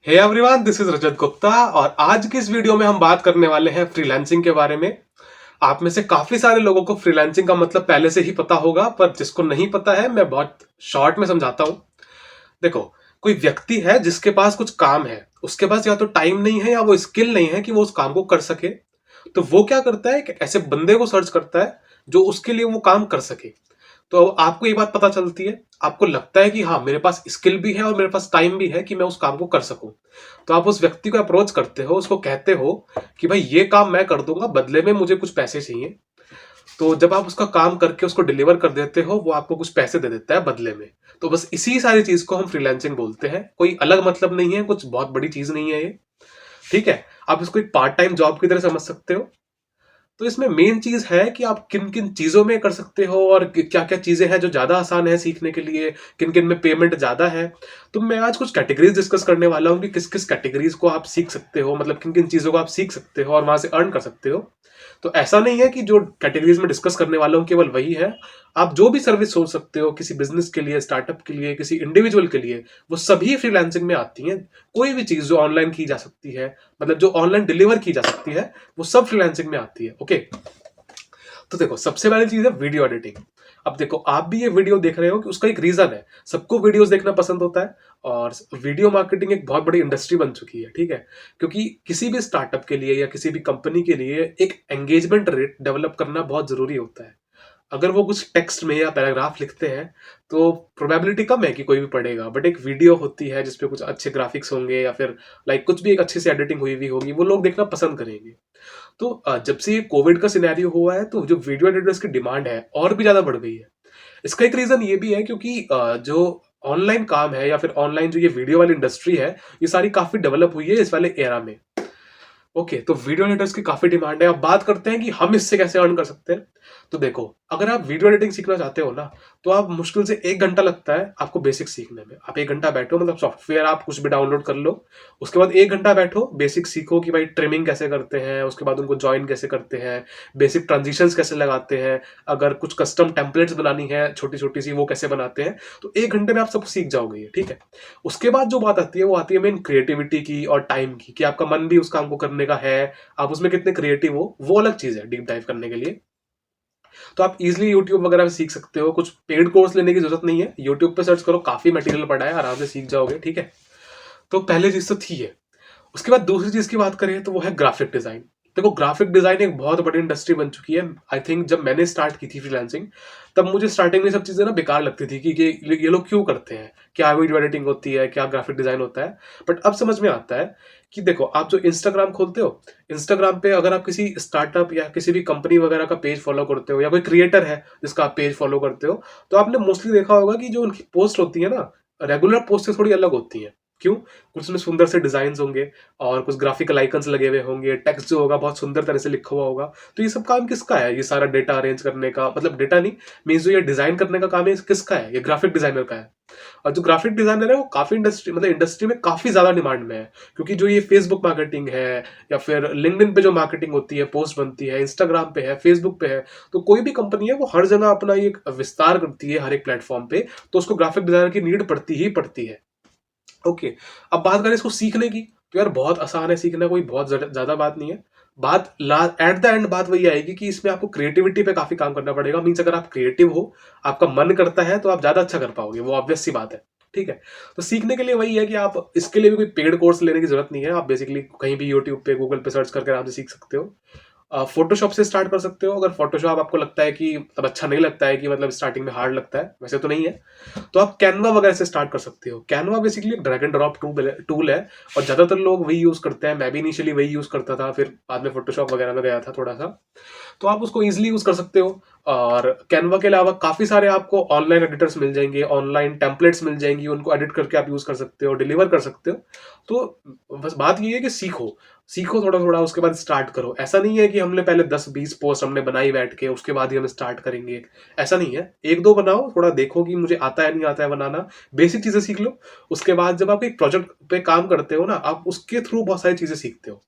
Hey everyone, this is रजत गुप्ता और आज की इस वीडियो में हम बात करने वाले हैं फ्रीलांसिंग के बारे में। आप में से काफी सारे लोगों को फ्रीलांसिंग का मतलब पहले से ही पता होगा, पर जिसको नहीं पता है मैं बहुत शॉर्ट में समझाता हूँ। देखो, कोई व्यक्ति है जिसके पास कुछ काम है, उसके पास या तो टाइम नहीं है या वो स्किल नहीं है कि वो उस काम को कर सके। तो वो क्या करता है कि ऐसे बंदे को सर्च करता है जो उसके लिए वो काम कर सके। तो आपको ये बात पता चलती है, आपको लगता है कि हाँ, मेरे पास स्किल भी है और मेरे पास टाइम भी है कि मैं उस काम को कर सकूं। तो आप उस व्यक्ति को अप्रोच करते हो, उसको कहते हो कि भाई ये काम मैं कर दूंगा, बदले में मुझे कुछ पैसे चाहिए। तो जब आप उसका काम करके उसको डिलीवर कर देते हो, वो आपको कुछ पैसे दे देता है बदले में। तो बस इसी सारी चीज को हम फ्रीलांसिंग बोलते हैं। कोई अलग मतलब नहीं है, कुछ बहुत बड़ी चीज नहीं है ये। ठीक है, आप इसको एक पार्ट टाइम जॉब की तरह समझ सकते हो। तो इसमें मेन चीज है कि आप किन किन चीजों में कर सकते हो और क्या क्या चीजें हैं जो ज्यादा आसान है सीखने के लिए, किन किन में पेमेंट ज्यादा है। तो मैं आज कुछ कैटेगरीज डिस्कस करने वाला हूँ कि किस किस कैटेगरीज को आप सीख सकते हो, मतलब किन किन चीजों को आप सीख सकते हो और वहां से अर्न कर सकते हो। तो ऐसा नहीं है कि जो कैटेगरीज में डिस्कस करने वाला हूँ केवल वही है। आप जो भी सर्विस सोच सकते हो किसी बिजनेस के लिए, स्टार्टअप के लिए, किसी इंडिविजुअल के लिए, वो सभी फ्रीलांसिंग में आती हैं। कोई भी चीज जो ऑनलाइन की जा सकती है, मतलब जो ऑनलाइन डिलीवर की जा सकती है, वो सब फ्रीलांसिंग में आती है। ओके, तो देखो, सबसे पहली चीज है वीडियो एडिटिंग। अब देखो, आप भी ये वीडियो देख रहे हो कि उसका एक रीजन है। सबको वीडियोस देखना पसंद होता है और वीडियो मार्केटिंग एक बहुत बड़ी इंडस्ट्री बन चुकी है। ठीक है, क्योंकि किसी भी स्टार्टअप के लिए या किसी भी कंपनी के लिए एक एंगेजमेंट रेट डेवलप करना बहुत जरूरी होता है। अगर वो कुछ टेक्स्ट में या पैराग्राफ लिखते हैं तो प्रोबेबिलिटी कम है कि कोई भी पढ़ेगा, बट एक वीडियो होती है जिसपे कुछ अच्छे ग्राफिक्स होंगे या फिर लाइक कुछ भी एक अच्छी सी एडिटिंग हुई हुई होगी, वो लोग देखना पसंद करेंगे। तो जब से ये कोविड का सिनेरियो हुआ है, तो जो वीडियो एडिटर्स की डिमांड है और भी ज्यादा बढ़ गई है। इसका एक रीजन ये भी है क्योंकि जो ऑनलाइन काम है या फिर ऑनलाइन जो ये वीडियो वाली इंडस्ट्री है, ये सारी काफी डेवलप हुई है इस वाले एरा में। ओके, तो वीडियो एडिटर्स की काफी डिमांड है। अब बात करते हैं कि हम इससे कैसे अर्न कर सकते हैं। तो देखो, अगर आप वीडियो एडिटिंग सीखना चाहते हो ना, तो आप मुश्किल से 1 घंटा लगता है आपको बेसिक सीखने में। आप 1 घंटा बैठो, मतलब सॉफ्टवेयर आप कुछ भी डाउनलोड कर लो, उसके बाद 1 घंटा बैठो, बेसिक सीखो कि भाई ट्रिमिंग कैसे करते हैं, उसके बाद उनको ज्वाइन कैसे करते हैं, बेसिक ट्रांजिशंस कैसे लगाते हैं, अगर कुछ कस्टम टेम्पलेट्स बनानी है छोटी छोटी सी, वो कैसे बनाते हैं। तो 1 घंटे में आप सब सीख जाओगे ये। ठीक है, उसके बाद जो बात आती है वो आती है मेन क्रिएटिविटी की और टाइम की, कि आपका मन भी उस काम को करने का है, आप उसमें कितने क्रिएटिव हो, वो अलग चीज है डीप डाइव करने के लिए। तो आप इजिली यूट्यूब वगैरह पे सीख सकते हो, कुछ पेड कोर्स लेने की जरूरत नहीं है। यूट्यूब पे सर्च करो, काफी मटेरियल पड़ा है, आराम से सीख जाओगे। ठीक है, तो पहली चीज तो थी है। उसके बाद दूसरी चीज की बात करें तो वो है ग्राफिक डिजाइन। देखो, ग्राफिक डिजाइन एक बहुत बड़ी इंडस्ट्री बन चुकी है। आई थिंक जब मैंने स्टार्ट की थी फ्रीलांसिंग, तब मुझे स्टार्टिंग में सब चीजें ना बेकार लगती थी कि ये लोग क्यों करते हैं, क्या वीडियो एडिटिंग होती है, क्या ग्राफिक डिजाइन होता है। बट अब समझ में आता है कि देखो, आप जो इंस्टाग्राम खोलते हो, इंस्टाग्राम पे अगर आप किसी स्टार्टअप या किसी भी कंपनी वगैरह का पेज फॉलो करते हो या कोई क्रिएटर है जिसका आप पेज फॉलो करते हो, तो आपने मोस्टली देखा होगा कि जो उनकी पोस्ट होती है ना, रेगुलर पोस्ट से थोड़ी अलग होती है। क्यों? कुछ उसमें सुंदर से डिजाइन होंगे और कुछ ग्राफिकल आइकन्स लगे हुए होंगे, टेक्स्ट जो होगा बहुत सुंदर तरह से लिखा हुआ होगा। तो ये सब काम किसका है? ये सारा डेटा अरेंज करने का, मतलब डेटा नहीं, मीन्स जो ये डिजाइन करने का काम है, किसका है? ये ग्राफिक डिजाइनर का है। और जो ग्राफिक डिजाइनर है वो काफी इंडस्ट्री, मतलब इंडस्ट्री में काफी ज्यादा डिमांड में है। क्योंकि जो ये फेसबुक मार्केटिंग है या फिर लिंक्डइन पे जो मार्केटिंग होती है, पोस्ट बनती है, इंस्टाग्राम पे है, फेसबुक पे है, तो कोई भी कंपनी है वो हर जगह अपना ये विस्तार करती है हर एक प्लेटफॉर्म पे, तो उसको ग्राफिक डिजाइनर की नीड पड़ती ही पड़ती है। ओके, अब बात करें इसको सीखने की, तो यार बहुत आसान है सीखना, कोई बहुत ज्यादा बात नहीं है। बात एट द एंड बात वही आएगी कि इसमें आपको क्रिएटिविटी पे काफी काम करना पड़ेगा। मीन्स अगर आप क्रिएटिव हो, आपका मन करता है, तो आप ज्यादा अच्छा कर पाओगे, वो ऑब्वियस सी बात है। ठीक है, तो सीखने के लिए वही है कि आप इसके लिए भी कोई पेड कोर्स लेने की जरूरत नहीं है। आप बेसिकली कहीं भी यूट्यूब पे, गूगल पे सर्च करके आराम से सीख सकते हो। फोटोशॉप से स्टार्ट कर सकते हो, अगर फोटोशॉप आपको लगता है कि मतलब अच्छा नहीं लगता है, कि मतलब स्टार्टिंग में हार्ड लगता है, वैसे तो नहीं है, तो आप कैनवा वगैरह से स्टार्ट कर सकते हो। कैनवा बेसिकली एक ड्रैग एंड ड्रॉप टूल है और ज्यादातर लोग वही यूज करते हैं। मैं भी इनिशियली वही यूज करता था, फिर बाद में फोटोशॉप वगैरह में गया था थोड़ा सा। तो आप उसको इजिली यूज कर सकते हो। और कैनवा के अलावा काफी सारे आपको ऑनलाइन एडिटर्स मिल जाएंगे, ऑनलाइन टेम्पलेट्स मिल जाएंगी, उनको एडिट करके आप यूज कर सकते हो, डिलीवर कर सकते हो। तो बस बात ये है कि सीखो, सीखो थोड़ा थोड़ा, उसके बाद स्टार्ट करो। ऐसा नहीं है कि हमने पहले 10-20 पोस्ट हमने बनाई बैठ के, उसके बाद ही हम स्टार्ट करेंगे। ऐसा नहीं है, एक दो बनाओ, थोड़ा देखो कि मुझे आता है नहीं आता है बनाना, बेसिक चीजें सीख लो। उसके बाद जब आप एक प्रोजेक्ट पे काम करते हो ना, आप उसके थ्रू बहुत सारी चीजें सीखते हो।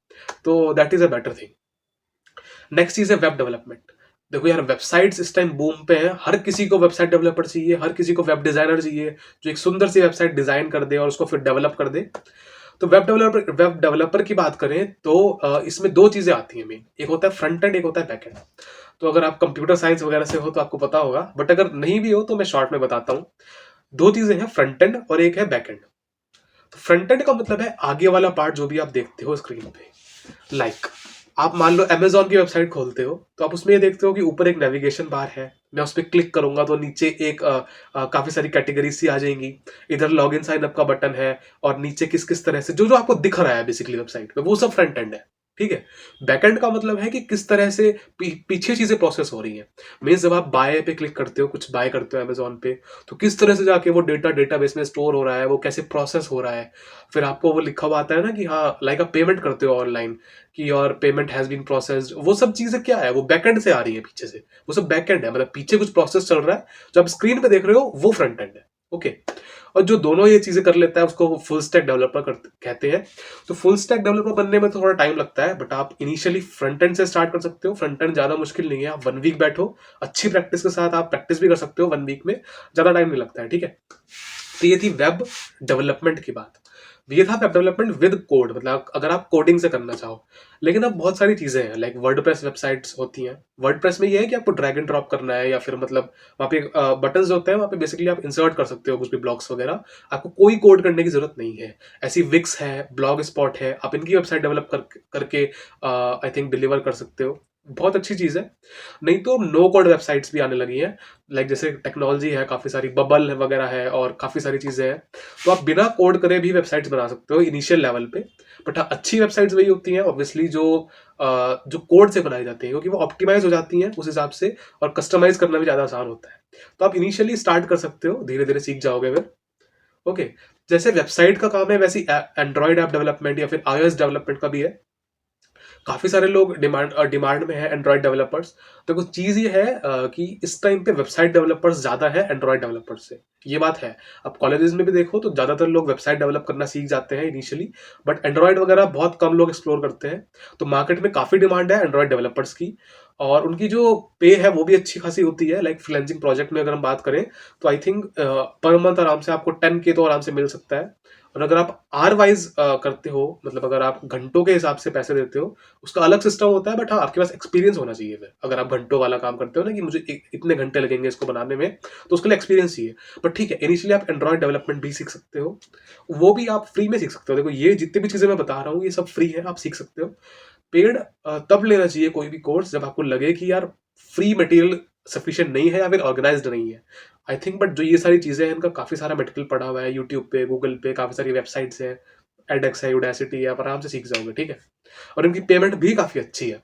तो that is a better thing. Next चीज है वेब डेवलपमेंट। देखो यार, वेबसाइट्स इस टाइम बूम पे है, हर किसी को वेबसाइट डेवलपर चाहिए, हर किसी को वेब डिजाइनर चाहिए जो एक सुंदर सी वेबसाइट डिजाइन कर दे और उसको फिर डेवलप कर दे। तो वेब डेवलपर की बात करें तो इसमें दो चीजें आती हैं मेन, एक होता है फ्रंट एंड, एक होता है बैक एंड। तो अगर आप कंप्यूटर साइंस वगैरह से हो तो आपको पता होगा, बट अगर नहीं भी हो तो मैं शॉर्ट में बताता हूँ। दो चीजें हैं, फ्रंट एंड और एक है बैक एंड। तो फ्रंट एंड का मतलब है आगे वाला पार्ट जो भी आप देखते हो स्क्रीन पे। लाइक आप मान लो अमेजोन की वेबसाइट खोलते हो तो आप उसमें ये देखते हो कि ऊपर एक नेविगेशन बार है, मैं उस पर क्लिक करूंगा तो नीचे एक काफी सारी कैटेगरी सी आ जाएंगी। इधर लॉग इन साइन अप का बटन है, और नीचे किस किस तरह से जो जो आपको दिख रहा है बेसिकली वेबसाइट पे, वो सब फ्रंट एंड है। ठीक है। बैकएंड का मतलब है कि किस तरह से पीछे चीजें प्रोसेस हो रही हैं। मीन्स जब आप बाय पे क्लिक करते हो, कुछ बाय करते हो अमेजोन पे, तो किस तरह से जाके वो डेटा डेटाबेस में स्टोर हो रहा है, वो कैसे प्रोसेस हो रहा है। फिर आपको वो लिखा हुआ आता है ना कि हाँ, लाइक आप पेमेंट करते हो ऑनलाइन कि your payment has been processed, वो सब चीजें क्या है, वो बैकएंड से आ रही है पीछे से। वो सब बैकएंड है, मतलब पीछे कुछ प्रोसेस चल रहा है, जो आप स्क्रीन पे देख रहे हो वो फ्रंट एंड है। ओके। और जो दोनों ये चीजें कर लेता है उसको फुल स्टैक डेवलपर कहते हैं। तो फुल स्टैक डेवलपर बनने में तो थोड़ा टाइम लगता है, बट आप इनिशियली फ्रंट एंड से स्टार्ट कर सकते हो। फ्रंट एंड ज्यादा मुश्किल नहीं है, आप 1 वीक बैठो, अच्छी प्रैक्टिस के साथ आप प्रैक्टिस भी कर सकते हो 1 वीक में, ज्यादा टाइम नहीं लगता है। ठीक है। तो ये थी वेब डेवलपमेंट की बात। ये था वेब डेवलपमेंट विद कोड, मतलब अगर आप कोडिंग से करना चाहो। लेकिन अब बहुत सारी चीजें हैं, लाइक वर्डप्रेस वेबसाइट्स होती हैं। वर्डप्रेस में ये है कि आपको ड्रैग एंड ड्रॉप करना है, या फिर मतलब वहाँ पे बटन्स होते हैं, वहाँ पे बेसिकली आप इंसर्ट कर सकते हो कुछ भी ब्लॉग्स वगैरह। आपको कोई कोड करने की जरूरत नहीं है। ऐसी विक्स है, ब्लॉग स्पॉट है, आप इनकी वेबसाइट डेवलप करके आई थिंक डिलीवर कर सकते हो। बहुत अच्छी चीज है। नहीं तो नो कोड वेबसाइट्स भी आने लगी हैं, लाइक जैसे टेक्नोलॉजी है, काफी सारी बबल वगैरह है, और काफी सारी चीजें हैं। तो आप बिना कोड करे भी वेबसाइट्स बना सकते हो इनिशियल लेवल पे। बट हाँ, अच्छी वेबसाइट्स वही होती हैं ऑब्वियसली जो कोड से बनाई जाती हैं, क्योंकि वो ऑप्टिमाइज हो जाती हैं उस हिसाब से, और कस्टमाइज करना भी ज्यादा आसान होता है। तो आप इनिशियली स्टार्ट कर सकते हो, धीरे धीरे सीख जाओगे फिर। ओके। जैसे वेबसाइट का काम है, वैसे एंड्रॉइड ऐप डेवलपमेंट या फिर iOS डेवलपमेंट का भी है। काफी सारे लोग डिमांड में है एंड्रॉइड डेवलपर्स। तो कुछ चीज ये है कि इस टाइम पे वेबसाइट डेवलपर्स ज्यादा है एंड्रॉइड डेवलपर्स से, ये बात है। अब कॉलेजेस में भी देखो तो ज्यादातर लोग वेबसाइट डेवलप करना सीख जाते हैं इनिशियली, बट एंड्रॉइड वगैरह बहुत कम लोग एक्सप्लोर करते हैं। तो मार्केट में काफी डिमांड है एंड्रॉइड डेवलपर्स की, और उनकी जो पे है वो भी अच्छी खासी होती है। लाइक फ्रीलांसिंग प्रोजेक्ट में अगर हम बात करें तो आई थिंक पर मंथ आराम से आपको 10K तो आराम से मिल सकता है। और अगर आप आर वाइज करते हो, मतलब अगर आप घंटों के हिसाब से पैसे देते हो, उसका अलग सिस्टम होता है। बट हाँ, आपके पास एक्सपीरियंस होना चाहिए फिर, अगर आप घंटों वाला काम करते हो ना कि मुझे इतने घंटे लगेंगे इसको बनाने में, तो उसके लिए एक्सपीरियंस चाहिए। बट ठीक है, इनिशियली आप एंड्रॉइड डेवलपमेंट भी सीख सकते हो, वो भी आप फ्री में सीख सकते हो। देखो, ये जितनी भी चीजें मैं बता रहा हूँ ये सब फ्री है, आप सीख सकते हो। पेड तब लेना चाहिए कोई भी कोर्स जब आपको लगे कि यार फ्री मटेरियल सफिशिएंट नहीं है या फिर ऑर्गेनाइज्ड नहीं है, आई थिंक। बट जो ये सारी चीजें हैं, इनका काफी सारा मटेरियल पड़ा हुआ है यूट्यूब पे, गूगल पे, काफी सारी वेबसाइट्स है, एडेक्स है, यूडेसिटी है, आप आराम से सीख जाओगे। ठीक है। और इनकी पेमेंट भी काफी अच्छी है।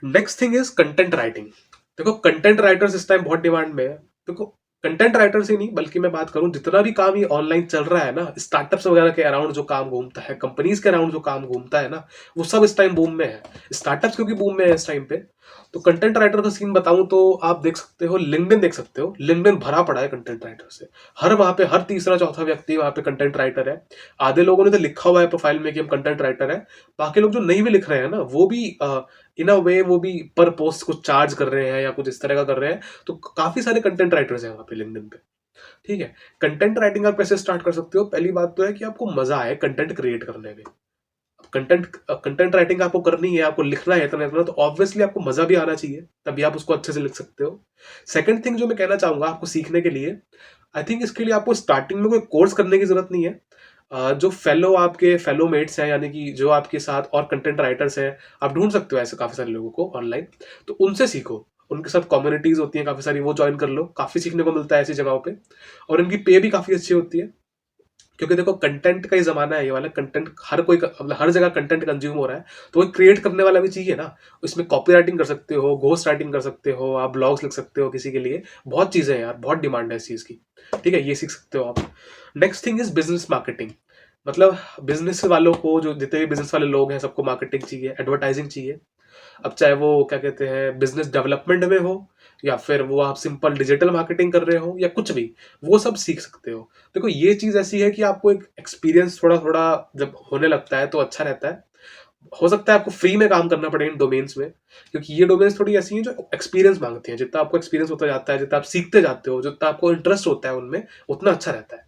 Next thing is content writing. देखो, कंटेंट राइटर्स इस टाइम बहुत डिमांड में है। देखो, कंटेंट राइटर्स ही नहीं, बल्कि मैं बात करूं जितना भी काम ये ऑनलाइन चल रहा है ना, स्टार्टअप्स वगैरह के अराउंड जो काम घूमता है, कंपनीज के अराउंड जो काम घूमता है ना, वो सब इस टाइम बूम में है। स्टार्टअप्स क्योंकि बूम में है इस टाइम पे। तो कंटेंट राइटर का सीन बताऊं तो आप देख सकते हो, लिंक्डइन देख सकते हो, लिंक्डइन भरा पड़ा है कंटेंट राइटर से। हर वहां पे हर तीसरा चौथा व्यक्ति वहां पे कंटेंट राइटर है। आधे लोगों ने तो लिखा हुआ है प्रोफाइल में कि हम कंटेंट राइटर है। बाकी लोग जो नहीं भी लिख रहे हैं ना, वो भी इन अ वे वो भी पर पोस्ट कुछ चार्ज कर रहे हैं या कुछ इस तरह का कर रहे हैं। तो काफी सारे कंटेंट राइटर्स हैं वहां पे लिंक्डइन पे। ठीक है। कंटेंट राइटिंग आप कैसे स्टार्ट कर सकते हो? पहली बात तो है कि आपको मजा आए कंटेंट क्रिएट करने में। कंटेंट कंटेंट राइटिंग आपको करनी है, आपको लिखना है इतना इतना, तो ऑब्वियसली आपको मजा भी आना चाहिए, तभी आप उसको अच्छे से लिख सकते हो। सेकंड थिंग जो मैं कहना चाहूंगा आपको सीखने के लिए, आई थिंक इसके लिए आपको स्टार्टिंग में कोई कोर्स करने की जरूरत नहीं है। जो आपके फेलो मेट्स हैं, यानी कि जो आपके साथ और कंटेंट राइटर्स हैं, आप ढूंढ सकते हो ऐसे काफी सारे लोगों को ऑनलाइन। तो उनसे सीखो, उनके साथ कम्युनिटीज होती हैं काफी सारी, वो ज्वाइन कर लो, काफी सीखने को मिलता है ऐसी जगहों पे। और इनकी पे भी काफी अच्छी होती है, क्योंकि देखो कंटेंट का ही जमाना है ये वाला। कंटेंट हर कोई मतलब हर जगह कंटेंट कंज्यूम हो रहा है, तो वो क्रिएट करने वाला भी चाहिए ना। इसमें कॉपी राइटिंग कर सकते हो, घोस्ट राइटिंग कर सकते हो, आप ब्लॉग्स लिख सकते हो किसी के लिए। बहुत चीजें हैं यार, बहुत डिमांड है इस चीज की। ठीक है, ये सीख सकते हो आप। Next thing is business marketing. मतलब बिजनेस वालों को, जो जितने भी बिजनेस वाले लोग हैं, सबको मार्केटिंग चाहिए, एडवर्टाइजिंग चाहिए। अब चाहे वो क्या कहते हैं, बिजनेस डेवलपमेंट में हो, या फिर वो आप सिंपल डिजिटल मार्केटिंग कर रहे हो, या कुछ भी, वो सब सीख सकते हो। देखो, ये चीज ऐसी है कि आपको एक एक्सपीरियंस थोड़ा थोड़ा जब होने लगता है तो अच्छा रहता है। हो सकता है आपको फ्री में काम करना पड़े इन डोमेन्स में, क्योंकि ये डोमेन्स थोड़ी ऐसी हैं जो एक्सपीरियंस मांगती हैं। जितना आपको एक्सपीरियंस होता जाता है, जितना आप सीखते जाते हो, जितना आपको इंटरेस्ट होता है उनमें, उतना अच्छा रहता है।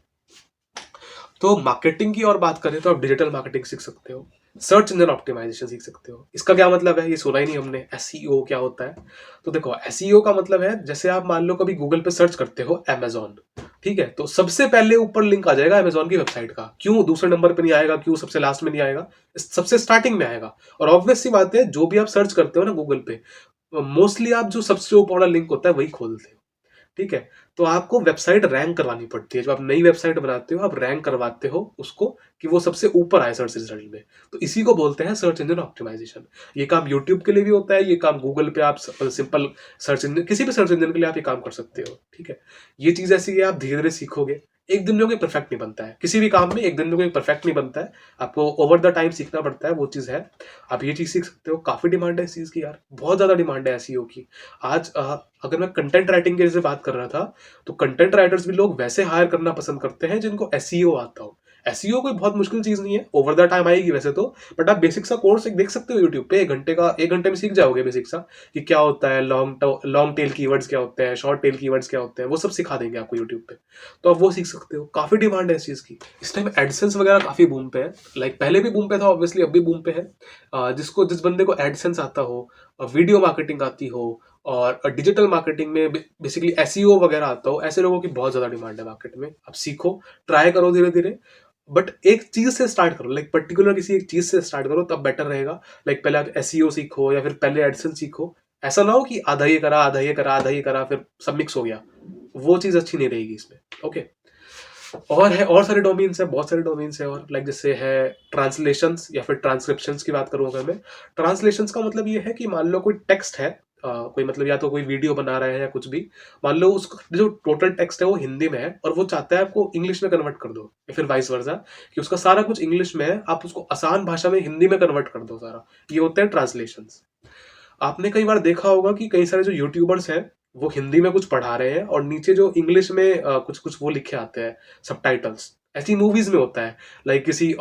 तो मार्केटिंग की और बात करें तो आप डिजिटल मार्केटिंग सीख सकते हो, सर्च इंजन ऑप्टिमाइजेशन सीख सकते हो। इसका क्या मतलब है, ये सुना ही नहीं हमने, एसईओ क्या होता है। तो देखो एसईओ का मतलब है, जैसे आप मान लो कभी गूगल पे सर्च करते हो अमेजॉन, ठीक है, तो सबसे पहले ऊपर लिंक आ जाएगा अमेजॉन की वेबसाइट का। क्यों दूसरे नंबर पे नहीं आएगा, क्यों सबसे लास्ट में नहीं आएगा, सबसे स्टार्टिंग में आएगा। और ऑब्वियस सी बात है, जो भी आप सर्च करते हो ना गूगल पे, मोस्टली आप जो सबसे ऊपर वाला लिंक होता है वही खोलते हो, ठीक है। तो आपको वेबसाइट रैंक करवानी पड़ती है, जब आप नई वेबसाइट बनाते हो आप रैंक करवाते हो उसको कि वो सबसे ऊपर आए सर्च रिजल्ट में। तो इसी को बोलते हैं सर्च इंजन ऑप्टिमाइजेशन। ये काम यूट्यूब के लिए भी होता है, ये काम गूगल पे आप सिंपल सर्च इंजन, किसी भी सर्च इंजन के लिए आप ये काम कर सकते हो, ठीक है। ये चीज ऐसी है, आप धीरे धीरे सीखोगे। एक दिन में कोई परफेक्ट नहीं बनता है किसी भी काम में, एक दिन में कोई परफेक्ट नहीं बनता है, आपको ओवर द टाइम सीखना पड़ता है, वो चीज है। आप ये चीज सीख सकते हो। काफी डिमांड है इस चीज की यार, बहुत ज्यादा डिमांड है एसईओ की। आज अगर मैं कंटेंट राइटिंग की जैसे बात कर रहा था, तो कंटेंट राइटर्स भी लोग वैसे हायर करना पसंद करते हैं जिनको एसईओ आता हो। एसईओ कोई बहुत मुश्किल चीज नहीं है, ओवर द टाइम आएगी वैसे तो, बट आप बेसिक सा कोर्स एक देख सकते हो यूट्यूब पे, 1 घंटे का, 1 घंटे में सीख जाओगे बेसिक सा कि क्या होता है, लॉन्ग टेल कीवर्ड्स क्या होते हैं, शॉर्ट टेल कीवर्ड्स क्या होते हैं, वो सब सिखा देंगे आपको यूट्यूब पे। तो आप वो सीख सकते हो। काफी डिमांड है इस चीज की। इस टाइम एडसेंस वगैरह काफी बूम पे है, लाइक पहले भी बूम पे था ऑब्वियसली, अब भी बूम पे है। जिस बंदे को एडसेंस आता हो, वीडियो मार्केटिंग आती हो, और डिजिटल मार्केटिंग में बेसिकली एसईओ वगैरह आता हो, ऐसे लोगों की बहुत ज्यादा डिमांड है मार्केट में। आप सीखो, ट्राई करो धीरे धीरे, बट एक चीज से स्टार्ट करो, लाइक पर्टिकुलर किसी एक चीज से स्टार्ट करो, तब बेटर रहेगा। लाइक पहले आप एसईओ सीखो या फिर पहले एडसेंस सीखो। ऐसा ना हो कि आधा ये करा, आधा ये करा, आधा ये करा, फिर सब मिक्स हो गया, वो चीज अच्छी नहीं रहेगी इसमें। ओके, और है, और सारे डोमेन्स है, बहुत सारे डोमेन्स है, और लाइक जैसे है ट्रांसलेशंस या फिर ट्रांसक्रिप्शंस की बात करूँ अगर मैं। ट्रांसलेशंस का मतलब ये है कि मान लो कोई टेक्स्ट है, कोई मतलब या तो कोई वीडियो बना रहा है या कुछ भी, मान लो उसका जो टोटल टेक्स्ट है वो हिंदी में है और वो चाहता है आपको इंग्लिश में कन्वर्ट कर दो, या फिर वाइस वर्सा, कि उसका सारा कुछ इंग्लिश में है, आप उसको आसान भाषा में हिंदी में कन्वर्ट कर दो सारा। ये होते हैं ट्रांसलेशंस। आपने कई बार देखा होगा कि कई सारे जो यूट्यूबर्स हैं वो हिंदी में कुछ पढ़ा रहे हैं और नीचे जो इंग्लिश में कुछ कुछ वो लिखे आते हैं सबटाइटल्स। ऐसी मूवीज में होता है, लाइक किसी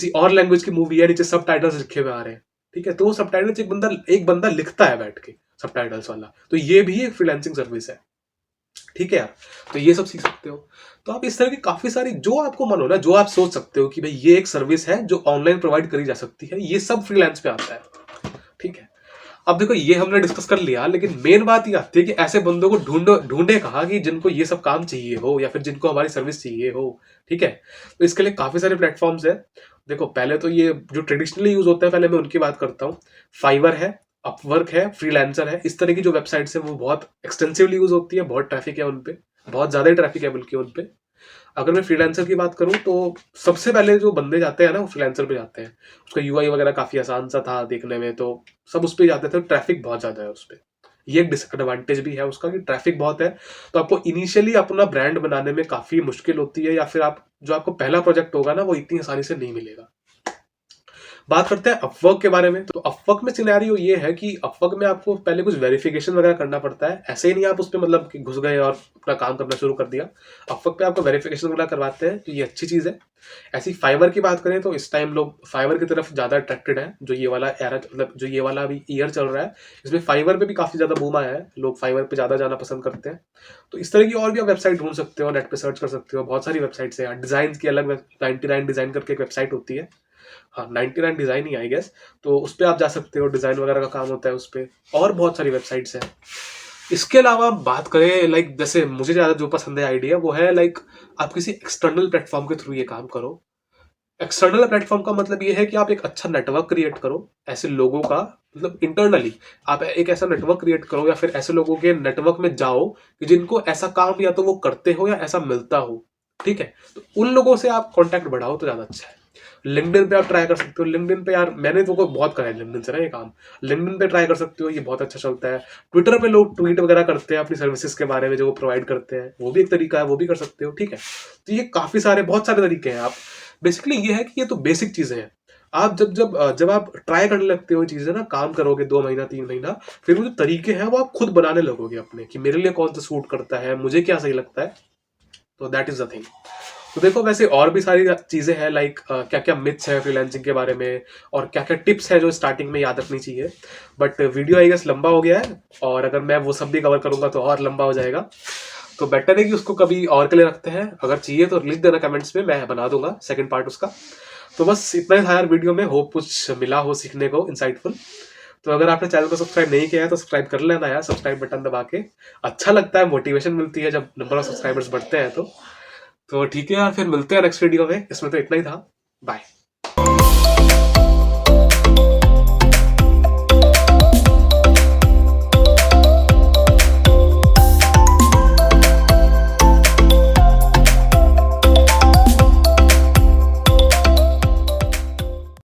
और लैंग्वेज की मूवी है, नीचे सबटाइटल्स लिखे हुए आ रहे हैं, ठीक है। तो वो सबटाइटल्स एक बंदा लिखता है बैठ के, सबटाइटल्स वाला। तो ये भी एक फ्रीलांसिंग सर्विस है, ठीक है यार। तो ये सब सीख सकते हो। तो आप इस तरह की काफी सारी, जो आपको मन हो ना, जो आप सोच सकते हो कि भाई ये एक सर्विस है जो ऑनलाइन प्रोवाइड करी जा सकती है, ये सब फ्रीलांस पे आता है, ठीक है। अब देखो ये हमने डिस्कस कर लिया, लेकिन मेन बात ये आती है कि ऐसे बंदों को ढूंढे कहा कि जिनको ये सब काम चाहिए हो या फिर जिनको हमारी सर्विस चाहिए हो, ठीक है। तो इसके लिए काफी सारे प्लेटफॉर्म्स है। देखो पहले तो ये जो ट्रेडिशनली यूज होते हैं, पहले मैं उनकी बात करता हूँ। फाइवर है, अपवर्क है, फ्रीलांसर है, इस तरह की जो वेबसाइट्स है वो बहुत एक्सटेंसिवली यूज होती है, बहुत ट्रैफिक है उनपे, बहुत ज्यादा ट्रैफिक है बल्कि उनपे। अगर मैं फ्रीलांसर की बात करूं तो सबसे पहले जो बंदे जाते हैं ना वो फ्रीलांसर पे जाते हैं। उसका यूआई वगैरह काफी आसान सा था देखने में, तो सब उस पे जाते थे। ट्रैफिक बहुत ज्यादा है उस पे, ये एक डिसएडवांटेज भी है उसका कि ट्रैफिक बहुत है। तो आपको इनिशियली अपना ब्रांड बनाने में काफी मुश्किल होती है, या फिर आप जो आपको पहला प्रोजेक्ट होगा ना वो इतनी आसानी से नहीं मिलेगा। बात करते हैं अपवर्क के बारे में। तो अपवर्क में सिनेरियो ये है कि अपवर्क में आपको पहले कुछ वेरिफिकेशन वगैरह करना पड़ता है। ऐसे ही नहीं आप उस पर मतलब कि घुस गए और अपना काम करना शुरू कर दिया। अपवर्क पे आपको वेरिफिकेशन वगैरह करवाते हैं, तो ये अच्छी चीज है। ऐसी फाइवर की बात करें तो इस टाइम लोग फाइवर की तरफ ज्यादा अट्रैक्टेड है। जो ये वाला एरा, मतलब जो ये वाला अभी ईयर चल रहा है, इसमें फाइवर पे भी काफी ज्यादा बूम आया है, लोग फाइवर पे ज्यादा जाना पसंद करते हैं। तो इस तरह की और भी आप वेबसाइट ढूंढ सकते हो, नेट पे सर्च कर सकते हो, बहुत सारी वेबसाइट्स है। डिजाइन की अलग 99 डिजाइन करके एक वेबसाइट होती है, हाँ 99 डिजाइन ही आई गेस। तो उस पर आप जा सकते हो, डिजाइन वगैरह का काम होता है उस पर। और बहुत सारी वेबसाइट्स हैं। इसके अलावा बात करें, लाइक जैसे मुझे ज्यादा जो पसंद है आइडिया, वो है लाइक आप किसी एक्सटर्नल प्लेटफॉर्म के थ्रू ये काम करो। एक्सटर्नल प्लेटफॉर्म का मतलब ये है कि आप एक अच्छा नेटवर्क क्रिएट करो ऐसे लोगों का, मतलब इंटरनली आप एक ऐसा नेटवर्क क्रिएट करो, या फिर ऐसे लोगों के नेटवर्क में जाओ कि जिनको ऐसा काम या तो वो करते हो या ऐसा मिलता हो, ठीक है। तो उन लोगों से आप कांटेक्ट बढ़ाओ तो ज्यादा अच्छा है। लिंक्डइन पे आप ट्राई कर सकते हो। लिंक्डइन पे यार मैंने तो बहुत करा है लिंक्डइन से ना ये काम। लिंक्डइन पे ट्राई कर सकते हो, ये बहुत अच्छा चलता है। ट्विटर पे लोग ट्वीट वगैरह करते हैं अपनी सर्विसेज के बारे में जो वो प्रोवाइड करते हैं, वो भी एक तरीका है, वो भी कर सकते हो, ठीक है। तो ये काफी सारे बहुत सारे तरीके हैं। आप बेसिकली ये है कि ये तो बेसिक चीजें हैं। आप जब आप ट्राई करने लगते हो चीजें ना, काम करोगे 2 महीना 3 महीना, फिर वो जो तरीके हैं वो आप खुद बनाने लगोगे अपने, कि मेरे लिए कौन सा सूट करता है, मुझे क्या सही लगता है। तो दैट इज द थिंग। तो देखो वैसे और भी सारी चीजें हैं, लाइक क्या क्या मिथ्स है फ्रीलांसिंग के बारे में, और क्या क्या टिप्स है जो स्टार्टिंग में याद रखनी चाहिए। बट वीडियो आई गेस लंबा हो गया है, और अगर मैं वो सब भी कवर करूंगा तो और लंबा हो जाएगा। तो बेटर है कि उसको कभी और के लिए रखते हैं। अगर चाहिए तो लिख देना कमेंट्स में, मैं बना दूंगा सेकंड पार्ट उसका। तो बस इतना ही था यार वीडियो में, होप कुछ मिला हो सीखने को, इंसाइटफुल। तो अगर आपने चैनल को सब्सक्राइब नहीं किया है तो सब्सक्राइब कर लेना यार, सब्सक्राइब बटन दबा के। अच्छा लगता है, मोटिवेशन मिलती है जब नंबर ऑफ सब्सक्राइबर्स बढ़ते हैं तो ठीक है यार, फिर मिलते हैं नेक्स्ट वीडियो में। इसमें तो इतना ही था। बाय।